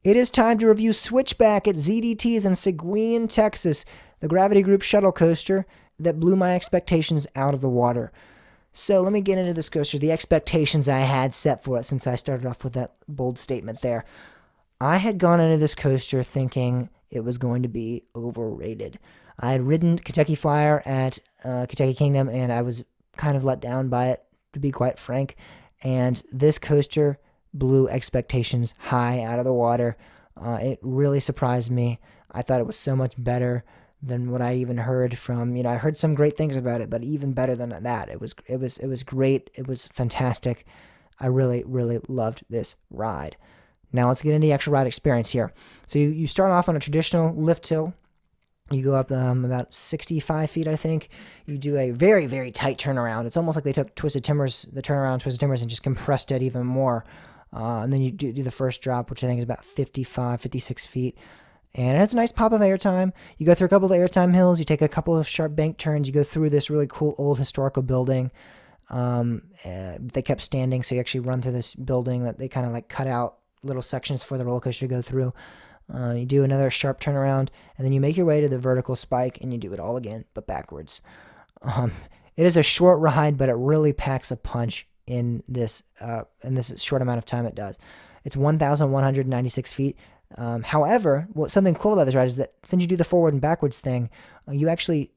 It is time to review Switchback at ZDT's in Seguin, Texas, the Gravity Group shuttle coaster that blew my expectations out of the water. So let me get into this coaster, the expectations I had set for it, since I started off with that bold statement there. I had gone into this coaster thinking it was going to be overrated. I had ridden Kentucky Flyer at Kentucky Kingdom, and I was kind of let down by it, to be quite frank. And this coaster blew expectations high out of the water. It really surprised me. I thought it was so much better than what I even heard from, I heard some great things about it, but even better than that. It was great. It was fantastic. I really, really loved this ride. Now let's get into the actual ride experience here. So you start off on a traditional lift hill. You go up about 65 feet, I think. You do a very, very tight turnaround. It's almost like they took the turnaround Twisted Timbers, and just compressed it even more. And then you do the first drop, which I think is about 55, 56 feet. And it has a nice pop of airtime. You go through a couple of airtime hills. You take a couple of sharp bank turns. You go through this really cool old historical building. They kept standing, so you actually run through this building that they kind of like cut out little sections for the roller coaster to go through. You do another sharp turnaround, and then you make your way to the vertical spike, and you do it all again, but backwards. It is a short ride, but it really packs a punch in this short amount of time it does. It's 1,196 feet. However, something cool about this ride is that since you do the forward and backwards thing, you actually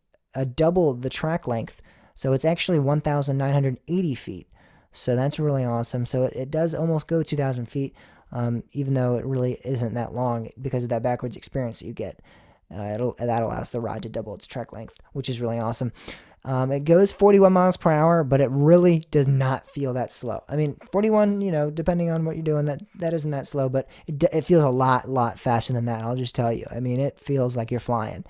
double the track length. So it's actually 1,980 feet. So that's really awesome. So it does almost go 2,000 feet, even though it really isn't that long because of that backwards experience that you get. That allows the ride to double its track length, which is really awesome. It goes 41 miles per hour, but it really does not feel that slow. I mean, 41, depending on what you're doing, that isn't that slow, but it feels a lot faster than that. I'll just tell you. I mean, it feels like you're flying.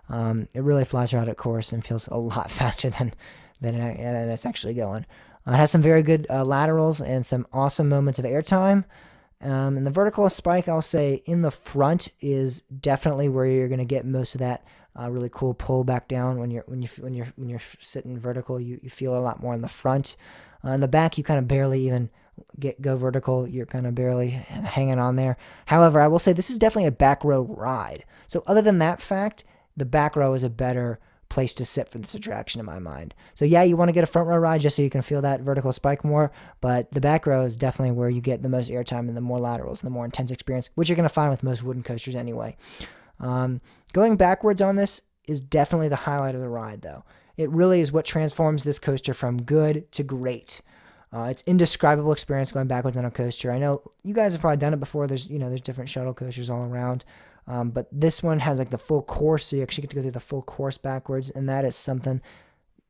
It really flies around at course and feels a lot faster than it's actually going. It has some very good laterals and some awesome moments of airtime. And the vertical spike, I'll say, in the front is definitely where you're going to get most of that really cool pull back down. When you're sitting vertical, you feel a lot more in the front. In the back, you kind of barely even go vertical. You're kind of barely hanging on there. However, I will say this is definitely a back row ride. So other than that fact, the back row is a better place to sit for this attraction in my mind. So yeah, you want to get a front row ride just so you can feel that vertical spike more, but the back row is definitely where you get the most airtime and the more laterals and the more intense experience, which you're going to find with most wooden coasters anyway. Going backwards on this is definitely the highlight of the ride, though. It really is what transforms this coaster from good to great. It's indescribable experience going backwards on a coaster. I know you guys have probably done it before. There's different shuttle coasters all around. But this one has like the full course, so you actually get to go through the full course backwards, and that is something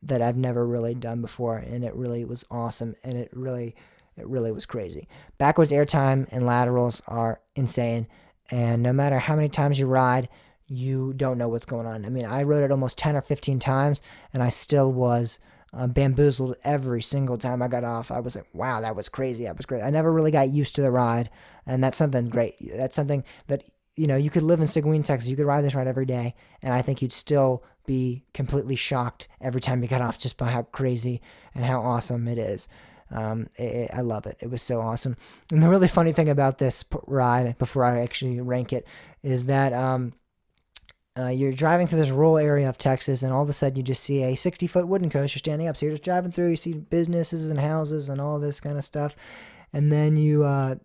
that I've never really done before, and it really was awesome, and it really was crazy. Backwards airtime and laterals are insane, and no matter how many times you ride, you don't know what's going on. I mean, I rode it almost 10 or 15 times, and I still was bamboozled every single time I got off. I was like, wow, that was crazy. That was great. I never really got used to the ride, and that's something great. That's something that you could live in Seguin, Texas. You could ride this ride every day, and I think you'd still be completely shocked every time you got off just by how crazy and how awesome it is. I love it. It was so awesome. And the really funny thing about this ride, before I actually rank it, is that you're driving through this rural area of Texas, and all of a sudden you just see a 60-foot wooden coaster standing up. So you're just driving through, you see businesses and houses and all this kind of stuff. And then you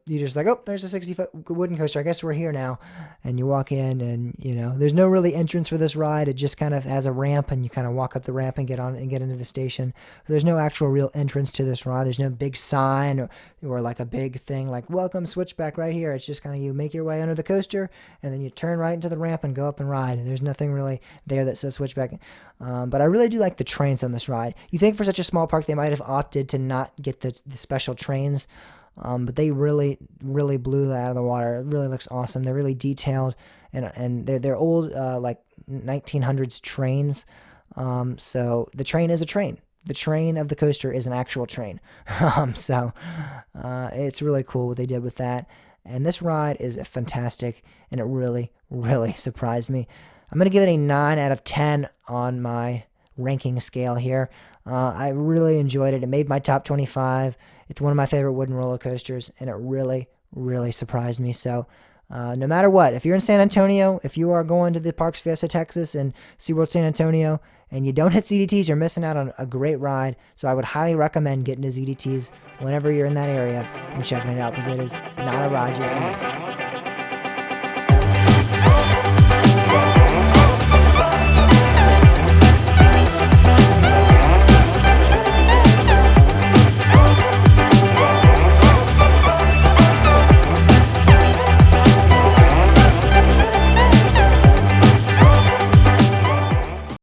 just like, oh, there's a 60-foot wooden coaster. I guess we're here now. And you walk in, and there's no really entrance for this ride. It just kind of has a ramp, and you kind of walk up the ramp and get on and get into the station. So there's no actual real entrance to this ride. There's no big sign or like a big thing like welcome Switchback right here. It's just kind of you make your way under the coaster, and then you turn right into the ramp and go up and ride. There's nothing really there that says Switchback. But I really do like the trains on this ride. You think for such a small park they might have opted to not get the special trains. But they really blew that out of the water. It really looks awesome. They're really detailed, and they're old like 1900s trains. So the train is a train. The train of the coaster is an actual train. So it's really cool what they did with that. And this ride is fantastic, and it really surprised me. I'm gonna give it a 9 out of 10 on my ranking scale here. I really enjoyed it. It made my top 25. It's one of my favorite wooden roller coasters, and it really surprised me. So No matter what, if you're in San Antonio, if you are going to the Parks Fiesta Texas and SeaWorld San Antonio, and you don't hit ZDTs, you're missing out on a great ride. So I would highly recommend getting to ZDTs whenever you're in that area and checking it out, because it is not a ride you want to miss.